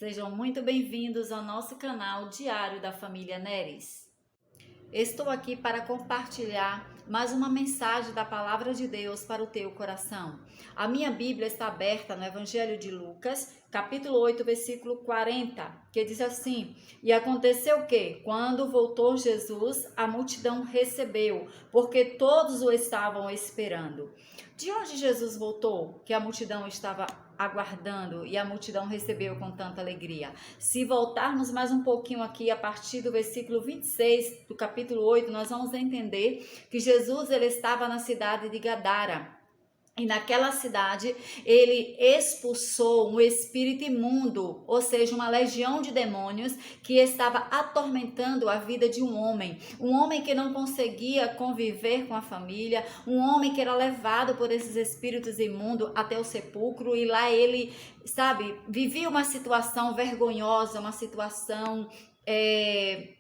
Sejam muito bem-vindos ao nosso canal Diário da Família Neres. Estou aqui para compartilhar mais uma mensagem da Palavra de Deus para o teu coração. A minha Bíblia está aberta no Evangelho de Lucas, capítulo 8, versículo 40, que diz assim: E aconteceu que, quando voltou Jesus, a multidão recebeu, porque todos o estavam esperando. De onde Jesus voltou, que a multidão estava aguardando e a multidão recebeu com tanta alegria? Se voltarmos mais um pouquinho aqui, a partir do versículo 26 do capítulo 8, nós vamos entender que Jesus ele estava na cidade de Gadara. E naquela cidade, ele expulsou um espírito imundo, ou seja, uma legião de demônios que estava atormentando a vida de um homem que não conseguia conviver com a família, um homem que era levado por esses espíritos imundos até o sepulcro, e lá ele, vivia uma situação vergonhosa, uma situação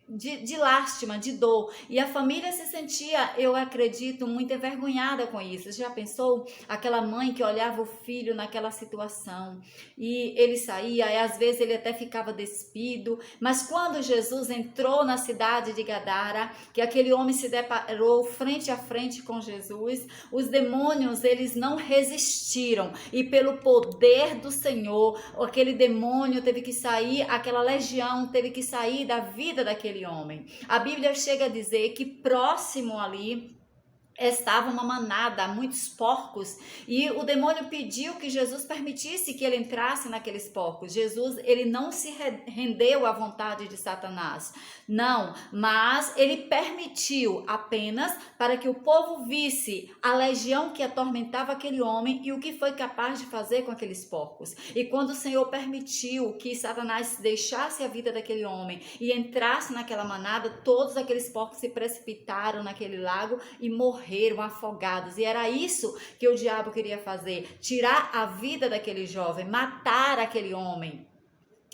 de lástima, de dor, e a família se sentia, eu acredito, muito envergonhada com isso. Você já pensou? Aquela mãe que olhava o filho naquela situação e ele saía, e às vezes ele até ficava despido, mas quando Jesus entrou na cidade de Gadara, que aquele homem se deparou frente a frente com Jesus, os demônios eles não resistiram, e pelo poder do Senhor, aquele demônio teve que sair, aquela legião teve que sair da vida daquele homem. A Bíblia chega a dizer que próximo ali estava uma manada, muitos porcos, e o demônio pediu que Jesus permitisse que ele entrasse naqueles porcos. Jesus, ele não se rendeu à vontade de Satanás, não, mas ele permitiu apenas para que o povo visse a legião que atormentava aquele homem e o que foi capaz de fazer com aqueles porcos. E quando o Senhor permitiu que Satanás deixasse a vida daquele homem e entrasse naquela manada, todos aqueles porcos se precipitaram naquele lago e morreram afogados. E era isso que o diabo queria fazer: tirar a vida daquele jovem, matar aquele homem.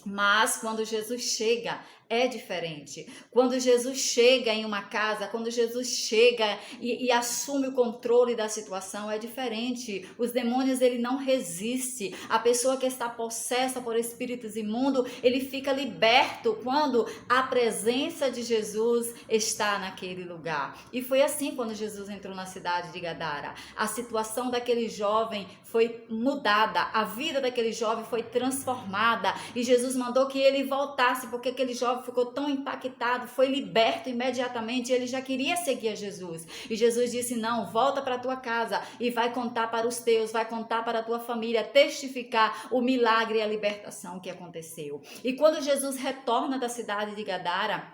Mas quando Jesus chega, é diferente. Quando Jesus chega em uma casa, quando Jesus chega e assume o controle da situação, é diferente. Os demônios, ele não resiste. A pessoa que está possessa por espíritos imundos, ele fica liberto quando a presença de Jesus está naquele lugar. E foi assim quando Jesus entrou na cidade de Gadara. A situação daquele jovem foi mudada, a vida daquele jovem foi transformada, e Jesus mandou que ele voltasse, porque aquele jovem ficou tão impactado, foi liberto imediatamente, ele já queria seguir a Jesus. E Jesus disse: não, volta para a tua casa e vai contar para os teus, vai contar para a tua família, testificar o milagre e a libertação que aconteceu. E quando Jesus retorna da cidade de Gadara,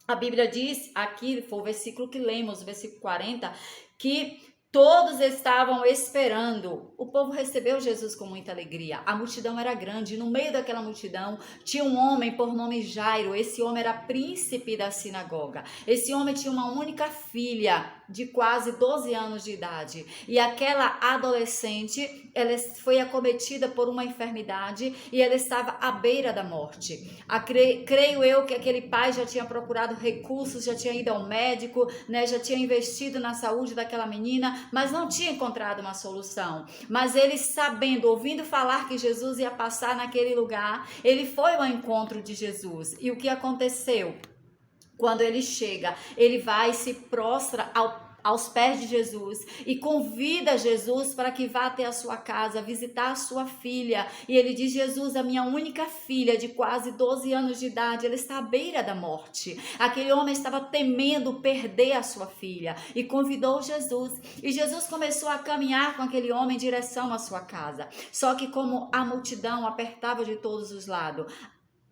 a Bíblia diz, aqui foi o versículo que lemos, o versículo 40, que todos estavam esperando. O povo recebeu Jesus com muita alegria. A multidão era grande. No meio daquela multidão tinha um homem por nome Jairo. Esse homem era príncipe da sinagoga. Esse homem tinha uma única filha de quase 12 anos de idade. E aquela adolescente, ela foi acometida por uma enfermidade e ela estava à beira da morte. Creio eu que aquele pai já tinha procurado recursos, já tinha ido ao médico, né, já tinha investido na saúde daquela menina, mas não tinha encontrado uma solução. Mas ele, sabendo, ouvindo falar que Jesus ia passar naquele lugar, ele foi ao encontro de Jesus. E o que aconteceu? Quando ele chega, ele vai e se prostra aos pés de Jesus e convida Jesus para que vá até a sua casa visitar a sua filha. E ele diz: Jesus, a minha única filha de quase 12 anos de idade, ela está à beira da morte. Aquele homem estava temendo perder a sua filha e convidou Jesus. E Jesus começou a caminhar com aquele homem em direção à sua casa. Só que como a multidão apertava de todos os lados,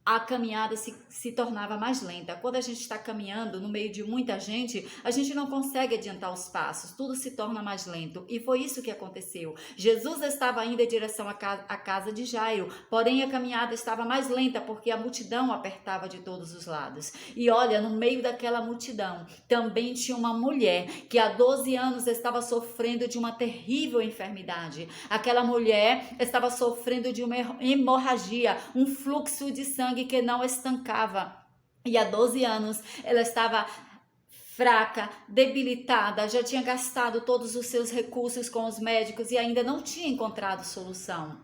a caminhada se tornava mais lenta. Quando a gente está caminhando no meio de muita gente, a gente não consegue adiantar os passos, tudo se torna mais lento. E foi isso que aconteceu. Jesus estava indo em direção à casa de Jairo, porém a caminhada estava mais lenta porque a multidão apertava de todos os lados. E olha, no meio daquela multidão também tinha uma mulher que há 12 anos estava sofrendo de uma terrível enfermidade. Aquela mulher estava sofrendo de uma hemorragia, um fluxo de sangue que não estancava, e há 12 anos ela estava fraca, debilitada, já tinha gastado todos os seus recursos com os médicos e ainda não tinha encontrado solução.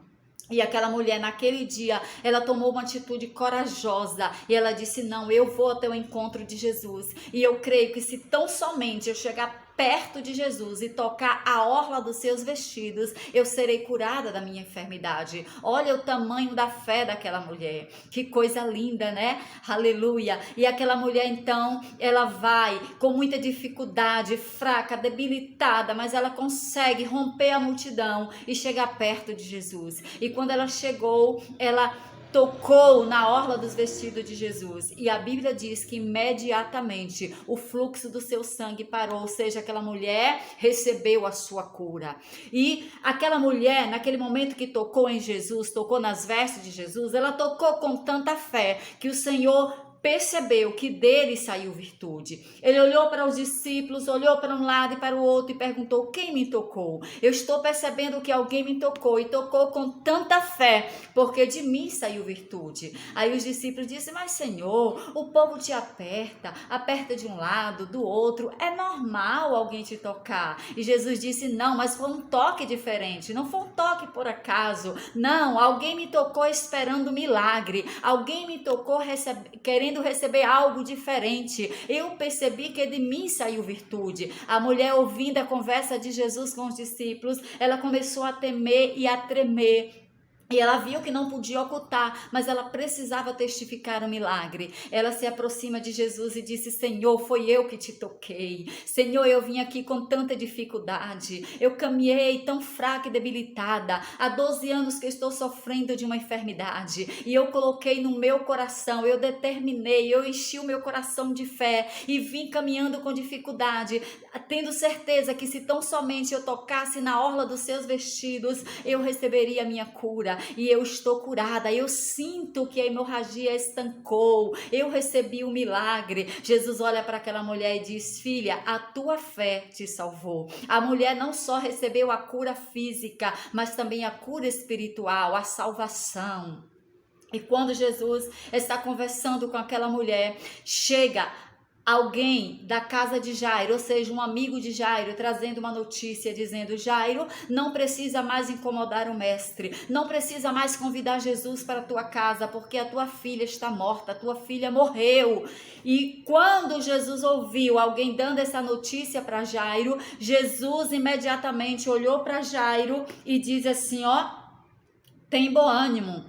E aquela mulher, naquele dia, ela tomou uma atitude corajosa e ela disse: não, eu vou até o encontro de Jesus. E eu creio que se tão somente eu chegar perto de Jesus e tocar a orla dos seus vestidos, eu serei curada da minha enfermidade. Olha o tamanho da fé daquela mulher. Que coisa linda, né? Aleluia. E aquela mulher, então, ela vai com muita dificuldade, fraca, debilitada, mas ela consegue romper a multidão e chegar perto de Jesus. E quando ela chegou, ela tocou na orla dos vestidos de Jesus, e a Bíblia diz que imediatamente o fluxo do seu sangue parou, ou seja, aquela mulher recebeu a sua cura. E aquela mulher, naquele momento que tocou em Jesus, tocou nas vestes de Jesus, ela tocou com tanta fé que o Senhor percebeu que dele saiu virtude. Ele olhou para os discípulos, olhou para um lado e para o outro e perguntou: quem me tocou? Eu estou percebendo que alguém me tocou, e tocou com tanta fé, porque de mim saiu virtude. Aí os discípulos disseram: mas Senhor, o povo te aperta de um lado, do outro, é normal alguém te tocar. E Jesus disse: não, mas foi um toque diferente, não foi um toque por acaso, não, alguém me tocou esperando milagre, alguém me tocou querendo receber algo diferente. Eu percebi que de mim saiu virtude. A mulher, ouvindo a conversa de Jesus com os discípulos, ela começou a temer e a tremer. E ela viu que não podia ocultar, mas ela precisava testificar o milagre. Ela se aproxima de Jesus e disse: Senhor, foi eu que te toquei. Senhor, eu vim aqui com tanta dificuldade. Eu caminhei tão fraca e debilitada. Há 12 anos que eu estou sofrendo de uma enfermidade. E eu coloquei no meu coração, eu determinei, eu enchi o meu coração de fé e vim caminhando com dificuldade, tendo certeza que se tão somente eu tocasse na orla dos seus vestidos, eu receberia a minha cura. E eu estou curada, eu sinto que a hemorragia estancou, eu recebi o milagre. Jesus olha para aquela mulher e diz: filha, a tua fé te salvou. A mulher não só recebeu a cura física, mas também a cura espiritual, a salvação. E quando Jesus está conversando com aquela mulher, chega alguém da casa de Jairo, ou seja, um amigo de Jairo, trazendo uma notícia dizendo: Jairo, não precisa mais incomodar o mestre, não precisa mais convidar Jesus para a tua casa, porque a tua filha está morta, a tua filha morreu. E quando Jesus ouviu alguém dando essa notícia para Jairo, Jesus imediatamente olhou para Jairo e diz assim: ó, tem bom ânimo.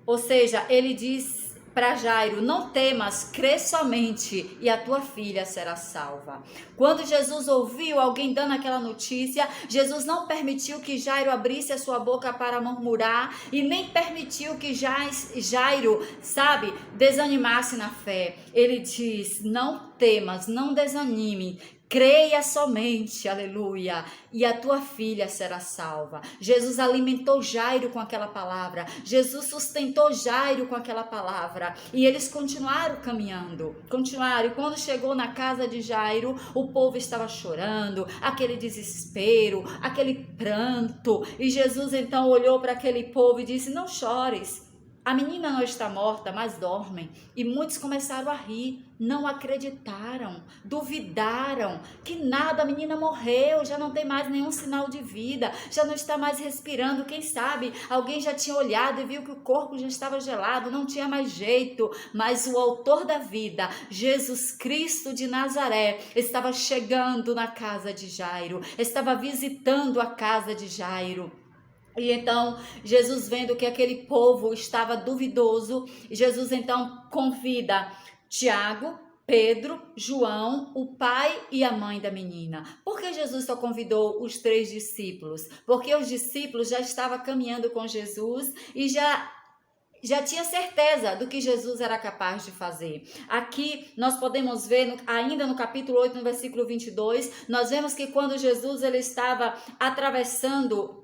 Ou seja, ele diz para Jairo: não temas, crê somente e a tua filha será salva. Quando Jesus ouviu alguém dando aquela notícia, Jesus não permitiu que Jairo abrisse a sua boca para murmurar e nem permitiu que Jairo, desanimasse na fé. Ele diz: não temas, não desanime, creia somente, aleluia, e a tua filha será salva. Jesus alimentou Jairo com aquela palavra, Jesus sustentou Jairo com aquela palavra, e eles continuaram caminhando, e quando chegou na casa de Jairo, o povo estava chorando, aquele desespero, aquele pranto, e Jesus então olhou para aquele povo e disse: não chores, a menina não está morta, mas dorme. E muitos começaram a rir, não acreditaram, duvidaram que nada, a menina morreu, já não tem mais nenhum sinal de vida, já não está mais respirando. Quem sabe alguém já tinha olhado e viu que o corpo já estava gelado, não tinha mais jeito. Mas o autor da vida, Jesus Cristo de Nazaré, estava chegando na casa de Jairo, estava visitando a casa de Jairo. E então, Jesus, vendo que aquele povo estava duvidoso, Jesus então convida Tiago, Pedro, João, o pai e a mãe da menina. Por que Jesus só convidou os 3 discípulos? Porque os discípulos já estavam caminhando com Jesus e já tinha certeza do que Jesus era capaz de fazer. Aqui nós podemos ver, ainda no capítulo 8, no versículo 22, nós vemos que quando Jesus ele estava atravessando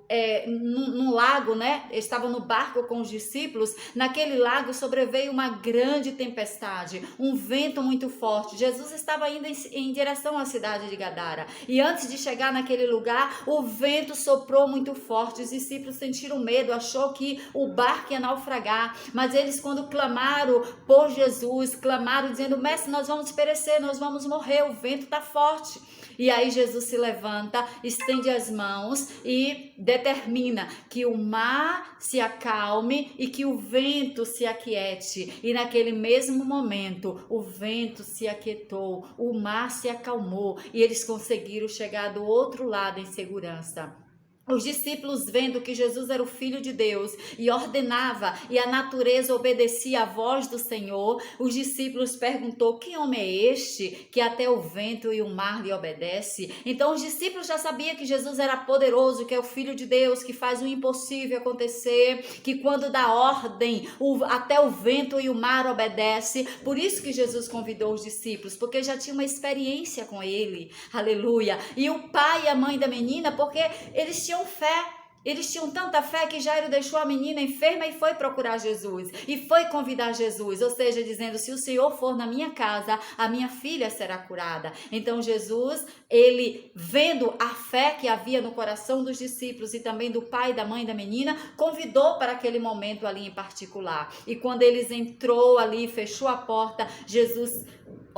num lago, né? Estava no barco com os discípulos. Naquele lago sobreveio uma grande tempestade, um vento muito forte. Jesus estava indo em direção à cidade de Gadara. E antes de chegar naquele lugar, o vento soprou muito forte. Os discípulos sentiram medo, achou que o barco ia naufragar. Mas eles, quando clamaram por Jesus, clamaram dizendo: mestre, nós vamos perecer, nós vamos morrer, o vento está forte. E aí Jesus se levanta, estende as mãos e determina que o mar se acalme e que o vento se aquiete. E naquele mesmo momento, o vento se aquietou, o mar se acalmou e eles conseguiram chegar do outro lado em segurança. Os discípulos, vendo que Jesus era o Filho de Deus e ordenava, e a natureza obedecia à voz do Senhor, os discípulos perguntou: que homem é este que até o vento e o mar lhe obedece? Então os discípulos já sabiam que Jesus era poderoso, que é o Filho de Deus, que faz o impossível acontecer, que quando dá ordem, até o vento e o mar obedece. Por isso que Jesus convidou os discípulos, porque já tinha uma experiência com ele. Aleluia! E o pai e a mãe da menina, porque eles tinham fé. Eles tinham tanta fé que Jairo deixou a menina enferma e foi procurar Jesus. E foi convidar Jesus, ou seja, dizendo: se o Senhor for na minha casa, a minha filha será curada. Então Jesus, ele vendo a fé que havia no coração dos discípulos e também do pai e da mãe da menina, convidou para aquele momento ali em particular. E quando eles entrou ali, fechou a porta, Jesus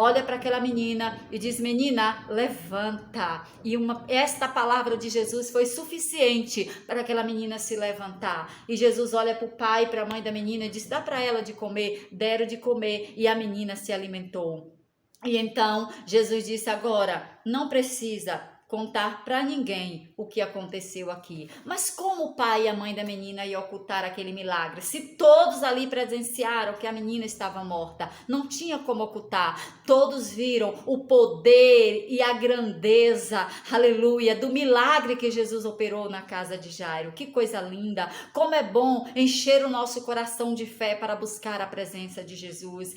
olha para aquela menina e diz: menina, levanta. E esta palavra de Jesus foi suficiente para aquela menina se levantar. E Jesus olha para o pai e para a mãe da menina e diz: dá para ela de comer. Deram de comer e a menina se alimentou. E então Jesus disse: agora não precisa contar para ninguém o que aconteceu aqui. Mas como o pai e a mãe da menina iam ocultar aquele milagre? Se todos ali presenciaram que a menina estava morta, não tinha como ocultar. Todos viram o poder e a grandeza, aleluia, do milagre que Jesus operou na casa de Jairo. Que coisa linda! Como é bom encher o nosso coração de fé para buscar a presença de Jesus.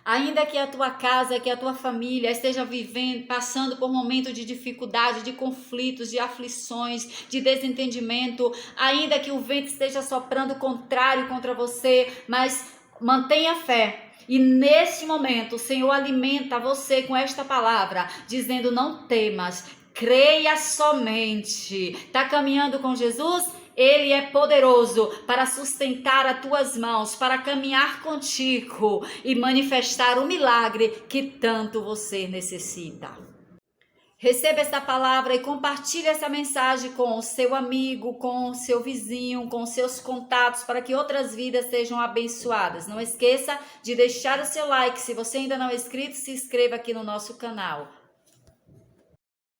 Ainda que a tua casa, que a tua família esteja vivendo, passando por momentos de dificuldade, de conflitos, de aflições, de desentendimento, ainda que o vento esteja soprando contrário contra você, mas mantenha fé. E neste momento o Senhor alimenta você com esta palavra, dizendo: não temas, creia somente. Está caminhando com Jesus? Ele é poderoso para sustentar as tuas mãos, para caminhar contigo e manifestar o milagre que tanto você necessita. Receba esta palavra e compartilhe essa mensagem com o seu amigo, com o seu vizinho, com os seus contatos, para que outras vidas sejam abençoadas. Não esqueça de deixar o seu like. Se você ainda não é inscrito, se inscreva aqui no nosso canal.